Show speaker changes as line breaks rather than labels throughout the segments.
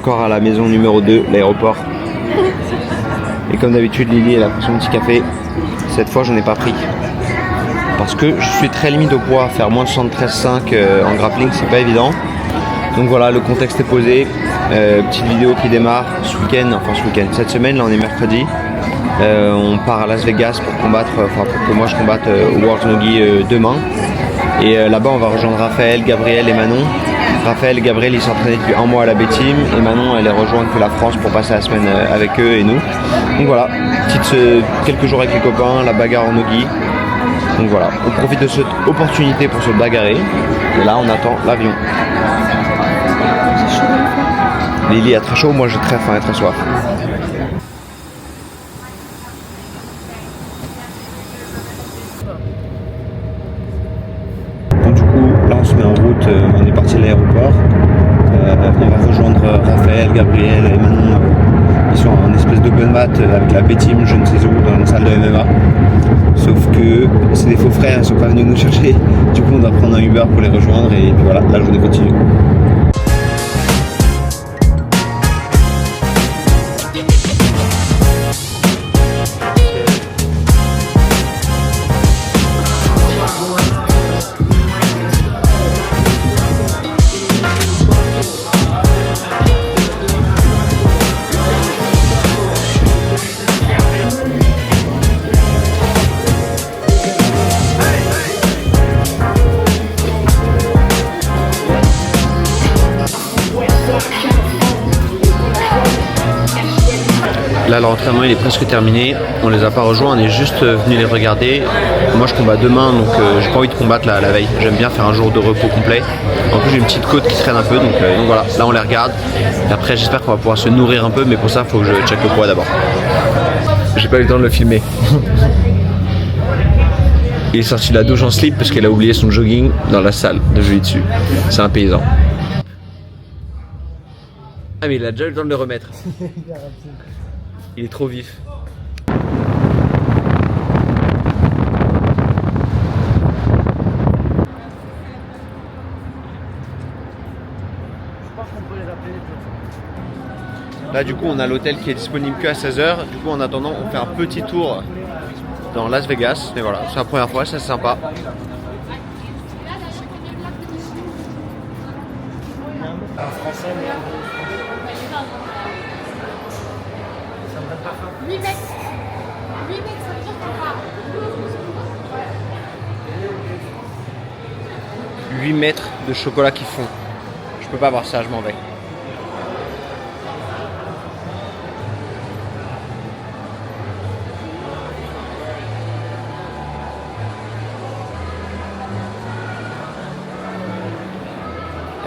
encore à la maison numéro 2, l'aéroport. Et comme d'habitude, Lily, elle a pris son petit café. Cette fois, j'en ai pas pris. Parce que je suis très limite au poids. Faire moins de 73,5 en grappling, c'est pas évident. Donc voilà, le contexte est posé. Petite vidéo qui démarre ce week-end, enfin ce week-end, cette semaine, là on est mercredi. On part à Las Vegas pour combattre, pour que moi je combatte au World Nogi demain. Et là-bas on va rejoindre Raphaël, Gabriel et Manon. Raphaël et Gabriel ils s'entraînaient depuis un mois à la B-Team et Manon elle est rejointe que la France pour passer la semaine avec eux et nous. Donc voilà, quelques jours avec les copains, la bagarre en Nogi. Donc voilà, on profite de cette opportunité pour se bagarrer. Et là on attend l'avion. Lily a très chaud, moi j'ai très faim et très soif. Donc du coup, là on se met en route, on est parti à l'aéroport. On va rejoindre Raphaël, Gabriel et Manon. Ils sont en espèce d'open mat avec la B-Team, je ne sais où, dans une salle de MMA. Sauf que c'est des faux frères, ils ne sont pas venus nous chercher. Du coup on doit prendre un Uber pour les rejoindre et puis voilà, la journée continue. Là l'entraînement il est presque terminé, on les a pas rejoints, on est juste venu les regarder. Moi je combats demain donc j'ai pas envie de combattre la veille, j'aime bien faire un jour de repos complet. En plus j'ai une petite côte qui traîne un peu donc voilà, là on les regarde. Et après j'espère qu'on va pouvoir se nourrir un peu mais pour ça il faut que je check le poids d'abord. J'ai pas eu le temps de le filmer. Il est sorti de la douche en slip parce qu'elle a oublié son jogging dans la salle de jiu-jitsu. C'est un paysan. Ah mais il a déjà eu le temps de le remettre. Il est trop vif. Là du coup on a l'hôtel qui est disponible que à 16h. Du coup en attendant on fait un petit tour dans Las Vegas. Et voilà, c'est la première fois, c'est sympa.
En français, 8 mètres. 8 mètres, ça veut dire qu'on part.
8 mètres de chocolat qui fond. Je peux pas voir ça, je m'en vais.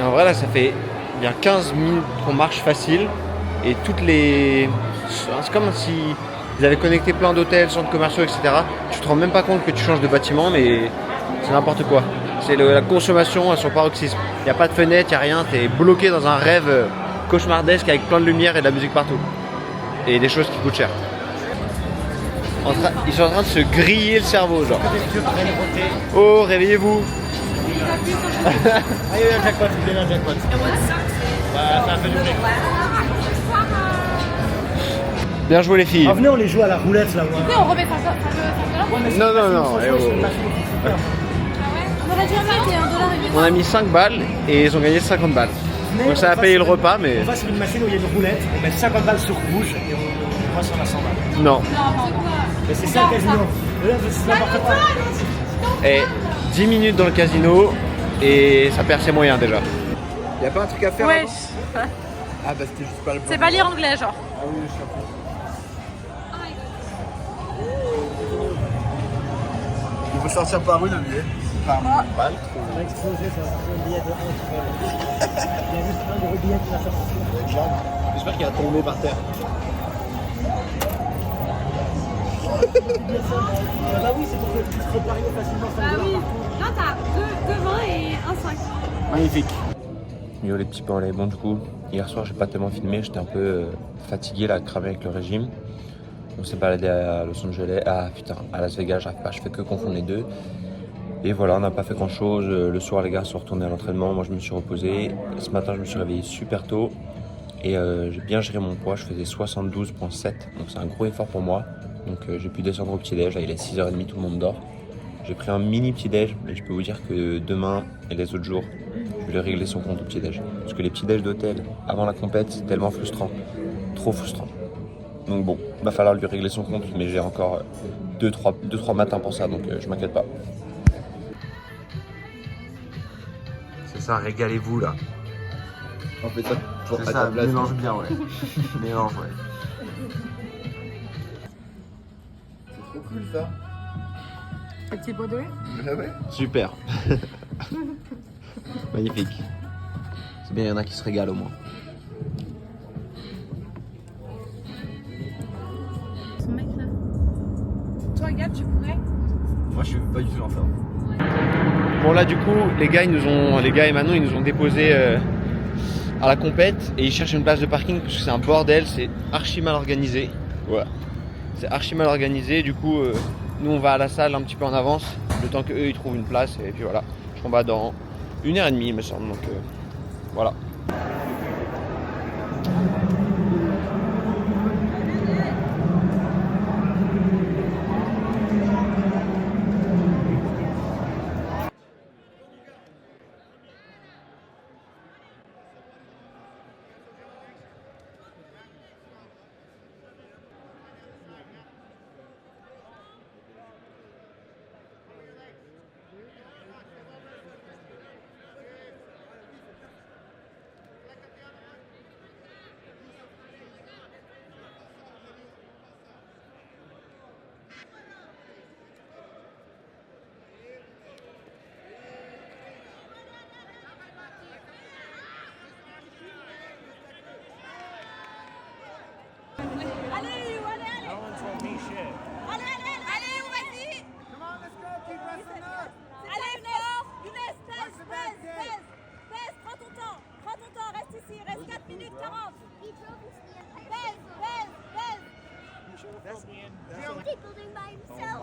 Et en vrai là ça fait bien 15 minutes qu'on marche facile et toutes les... C'est comme si ils avaient connecté plein d'hôtels, centres commerciaux, etc. Tu te rends même pas compte que tu changes de bâtiment mais c'est n'importe quoi. C'est la consommation à son paroxysme. Il n'y a pas de fenêtre, il n'y a rien, tu es bloqué dans un rêve cauchemardesque avec plein de lumière et de la musique partout. Et des choses qui coûtent cher. Ils sont en train de se griller le cerveau genre. Oh réveillez-vous.
Ah, il y a un jackpot, il y a un jackpot. Bah, ça a fait du bruit.
Bien joué les filles.
Ah, venez, on les joue à la roulette là.
Oui, on remet ça là.
Non.
Eh oh.
On aurait dû mettre $1
On a mis 5 balles et ils ont gagné 50 balles. Donc ça a payé le repas mais...
On va sur une machine où il y a une roulette, on met 50 balles sur rouge et on va sur la 100 balles.
Non.
Mais c'est ça le casino. Là, c'est n'importe quoi.
Et 10 minutes dans le casino et ça perd ses moyens déjà. Y'a pas un truc à faire
Ouais.
avant? Ah bah c'était juste pas le plan.
C'est pas lire anglais, genre.
Ah oui, je comprends. Il faut sortir par où le billet? Par balle.
On va exploser, ça va sortir un billet de 1 qui va. Il y a juste un gros billet qui va sortir.
J'espère qu'il va tomber par terre.
Ah bah oui, c'est pour que tu puisses préparer facilement ça.
Ah oui. Là, t'as 2 20 et 1,5.
Magnifique. Yo les petits paolets, bon du coup, hier soir j'ai pas tellement filmé, j'étais un peu fatigué là, cramé avec le régime. On s'est baladé à Los Angeles, à Las Vegas, j'arrive pas, je fais que confondre les deux. Et voilà, on n'a pas fait grand chose. Le soir les gars sont retournés à l'entraînement, moi je me suis reposé. Ce matin je me suis réveillé super tôt. Et j'ai bien géré mon poids, je faisais 72,7, donc c'est un gros effort pour moi. Donc j'ai pu descendre au petit-déj, là il est 6h30, tout le monde dort. J'ai pris un mini petit-déj, mais je peux vous dire que demain et les autres jours, je vais régler son compte au petit-déj. Parce que les petits-déj d'hôtel avant la compète, c'est tellement frustrant, trop frustrant. Donc bon, il va falloir lui régler son compte, mais j'ai encore 2-3 matins pour ça, donc je m'inquiète pas. C'est ça, régalez-vous là.
On fait ça pour
C'est
à
ça,
ta place.
mélange bien, ouais. Mélange, ouais.
C'est trop cool ça.
Un petit Baudouin.
Ah ouais.
Super. Magnifique. C'est bien, il y en a qui se régalent au moins.
Ce mec là. Toi, Gab, tu pourrais?
Moi je suis pas du tout en forme.
Bon là du coup, les gars et Manon, ils nous ont déposés à la compète et ils cherchent une place de parking parce que c'est un bordel, c'est archi mal organisé. Voilà. C'est archi mal organisé, du coup nous on va à la salle un petit peu en avance, le temps qu'eux ils trouvent une place et puis voilà. Je combat dans 1h30 il me semble, donc voilà.
Allez, on vas-y. Allez, fort. Younes, pèse, prends ton temps, reste ici, reste 4 minutes 40. Pèse.
People doing by himself.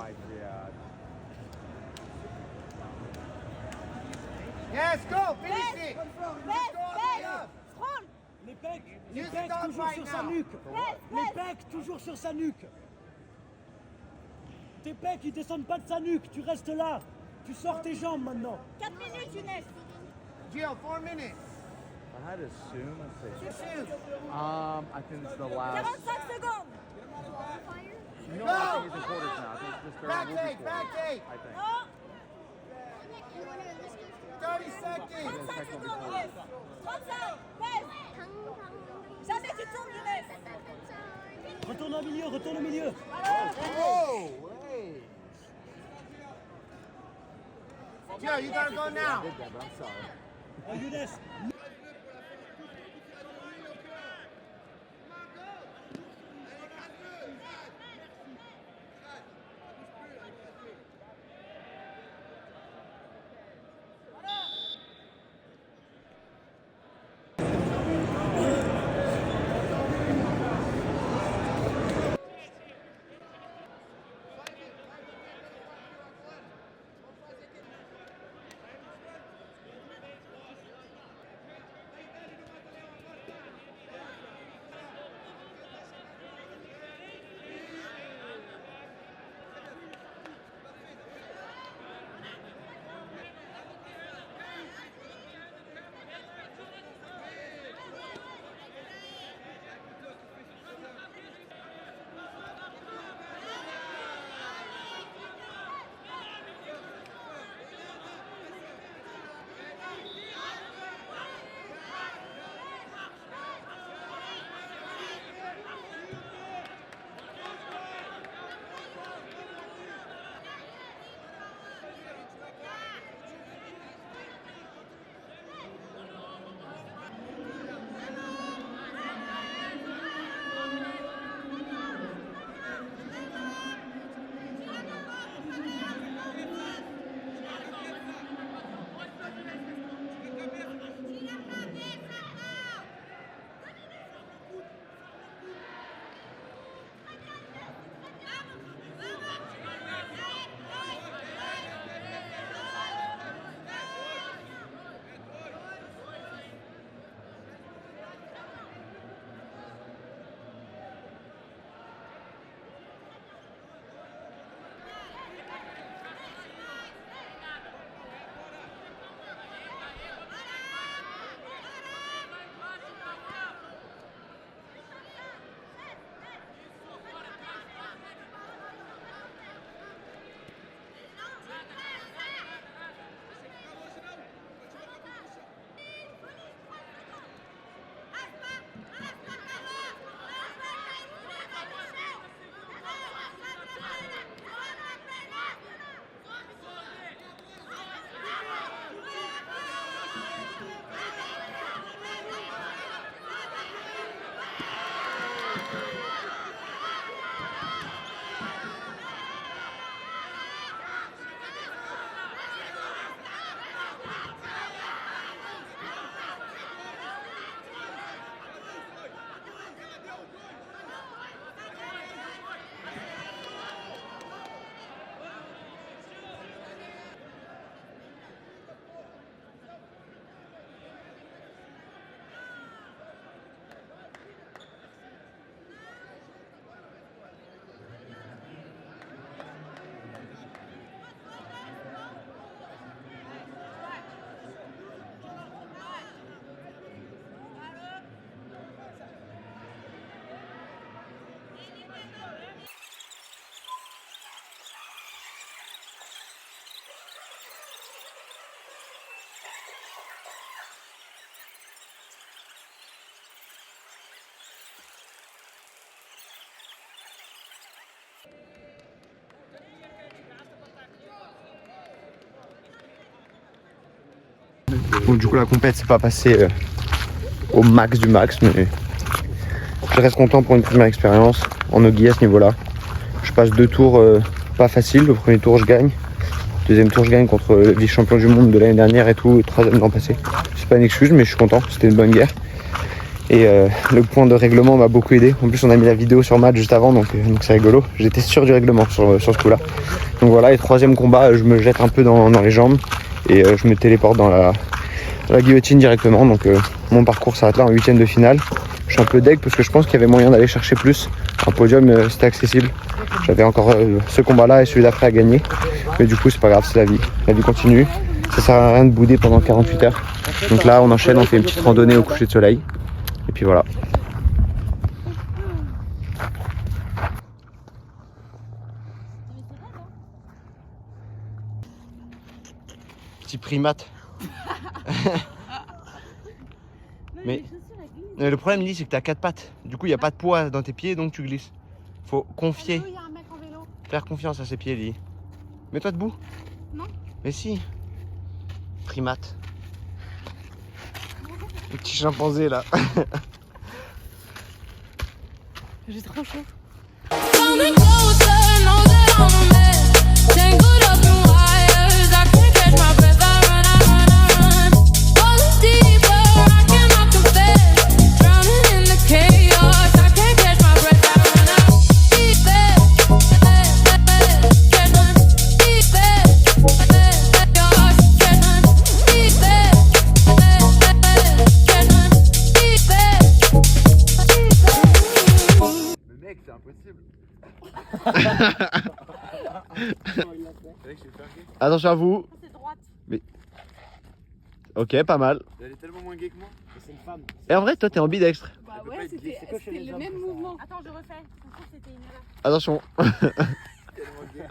Yes, go, finish it.
Pèse. Frôle.
Les pecs
Use the dog
toujours
right
sur
now.
sa nuque.
Pèse.
Les pecs toujours sur sa nuque. Tes pecs ils descendent pas de sa nuque, tu restes là. Tu sors tes jambes maintenant.
4 minutes, Younes.
Jill, 4 minutes.
I had to assume, let's see.
Shoot.
I think it's the last.
45 secondes.
You know what I think it's in quarters now. I think it's just
Back
starting to
take, back take.
I think.
Non.
30 seconds.
35 secondes, Younes. 35. Pèse. Jamais tu tournes, Younes.
Retourne au milieu.
Oh, hey. Jill, you gotta go now.
I did that, but I'm sorry.
Younes,
Bon, du coup la compète c'est pas passé au max du max, mais je reste content pour une première expérience en nogi à ce niveau là. Je passe 2 tours pas faciles, le premier tour je gagne, le deuxième tour je gagne contre le vice-champion du monde de l'année dernière et tout, et 3e l'an passé. C'est pas une excuse mais je suis content, c'était une bonne guerre. Et le point de règlement m'a beaucoup aidé. En plus on a mis la vidéo sur match juste avant, donc c'est rigolo. J'étais sûr du règlement sur ce coup là. Donc voilà, et 3e combat je me jette un peu dans les jambes et je me téléporte dans la guillotine directement. Donc mon parcours s'arrête là en 8e de finale. Je suis un peu deg parce que je pense qu'il y avait moyen d'aller chercher plus. Un podium c'était accessible. J'avais encore ce combat là et celui d'après à gagner. Mais du coup c'est pas grave, c'est la vie. La vie continue. Ça sert à rien de bouder pendant 48 heures. Donc là on enchaîne, on fait une petite randonnée au coucher de soleil. Et puis voilà. Petit primate. Mais le problème Lily, c'est que tu as 4 pattes. Du coup il n'y a pas de poids dans tes pieds donc tu glisses. Faut confier.
Il y a un mec en vélo.
Faire confiance à ses pieds Lily. Mets-toi debout.
Non.
Mais si. Primate. Le petit chimpanzé là.
J'ai trop chaud.
Attention à vous.
C'est droite.
Mais... Ok, pas mal.
Elle est tellement moins gay que moi.
C'est une femme.
Et en vrai, toi t'es ambidextre.
Bah
peut
ouais,
pas être
c'était
c'est que chez les
le
hommes,
même
ça.
mouvement. Attends, je refais. Je trouve que c'était une erreur.
Attention.
Tellement gay.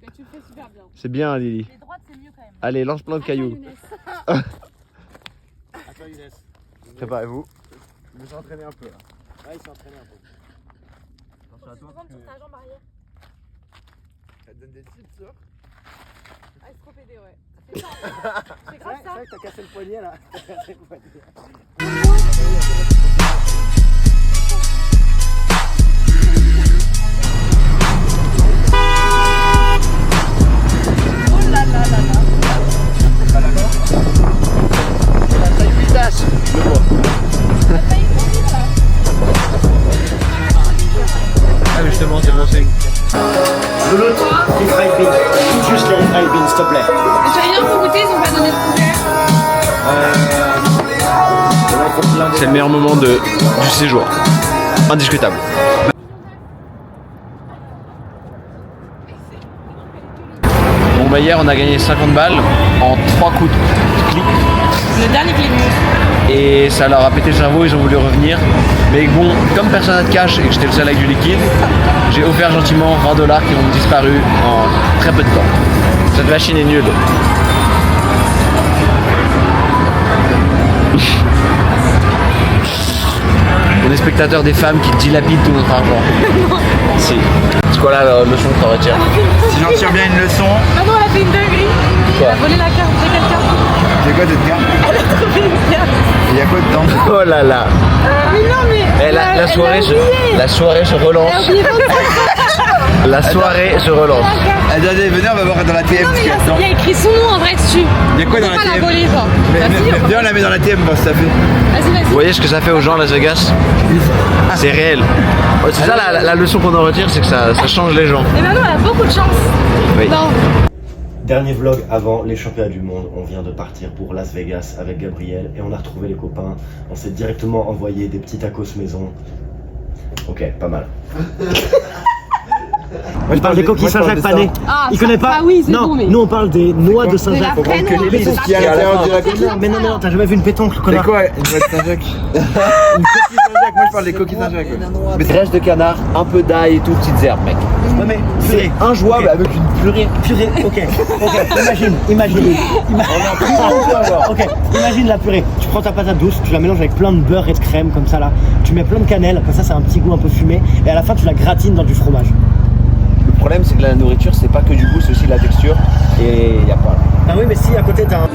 Mais tu le fais super bien.
C'est bien Lily.
Les droites, c'est mieux quand même.
Allez, lance plein de cailloux.
À toi, Younes.
Préparez-vous.
Je me suis entraîné un peu là.
Ouais, il s'est entraîné un peu.
Faut que tu te rentres sur ta jambe arrière.
Elle te donne des tips, ça.
Ah, c'est trop pédé, ouais. C'est ça, en fait. C'est
C'est
grave ça.
vrai que t'as cassé le poignet là. T'as cassé le poignet.
Oh là là là là.
Pas d'accord?
La taille vitesse. Le vois.
T'as failli courir là.
Ah mais justement, c'est bon signe.
L'autre, les fried beans. Juste les fried beans, s'il te plaît.
Tu as rien pour goûter, ils ont pas donné de couvert.
C'est le meilleur moment du séjour. Indiscutable. Bon bah hier on a gagné 50 balles en 3 coups de clic.
Le dernier clip.
Et ça leur a pété le cerveau, ils ont voulu revenir. Mais bon, comme personne n'a de cash et que j'étais le seul avec du liquide, j'ai offert gentiment 20 $ qui ont disparu en très peu de temps. Cette machine est nulle. On est spectateur des femmes qui dilapident tout notre argent. Si. C'est quoi là la leçon que t'en retires?
Si j'en tire bien une leçon,
Maman, elle a fait une dinguerie.
Quoi?
Elle a volé la carte de quelqu'un.
c'est quoi cette carte?
Elle a trouvé une carte.
Il y a quoi dedans?
Oh là là.
Mais non, mais.
Eh, la soirée se relance.
Elle a oublié 25
La soirée se relance.
Attendez, venez, on va voir dans la TM.
Non, mais
ce qu'il y a dedans.
il y a écrit son nom en vrai dessus.
Il y a quoi dans
On
la
va pas la
TM?
voler, genre. Vas-y,
Viens, on la met dans la TM, voir ce que ça fait.
Vas-y, vas-y.
Vous voyez ce que ça fait aux gens à Las Vegas? C'est réel. Ouais, c'est ça la leçon qu'on en retire, c'est que ça change les gens.
Mais Manon, elle a beaucoup de chance.
Oui.
Non.
Dernier vlog avant les championnats du monde, on vient de partir pour Las Vegas avec Gabriel et on a retrouvé les copains, on s'est directement envoyé des petits tacos maison. Ok, pas mal. Il parle des coquilles Saint-Jacques panées.
Ah,
Il connaît pas.
Ah oui, c'est
non,
bon, mais.
nous on parle des noix de Saint-Jacques.
De la vraie noix.
C'est ce qu'il y a à l'intérieur de la coquille.
Mais non, t'as jamais vu une pétanque,
C'est
connard.
quoi une noix de Saint-Jacques? Une coquille Saint-Jacques, moi je parle des coquilles Saint-Jacques. ouais.
Graisse de canard, un peu d'ail et tout, petites herbes, mec.
Ouais, mais
C'est injouable
Ok.
avec une purée.
purée, ok, imagine. Ok, imagine la purée. Tu prends ta patate douce, tu la mélanges avec plein de beurre et de crème comme ça là. Tu mets plein de cannelle, comme ça c'est un petit goût un peu fumé. Et à la fin tu la gratines dans du fromage.
Le problème, c'est que la nourriture, c'est pas que du goût, c'est aussi de la texture. Et y a pas.
Ah oui, mais si à côté t'as un...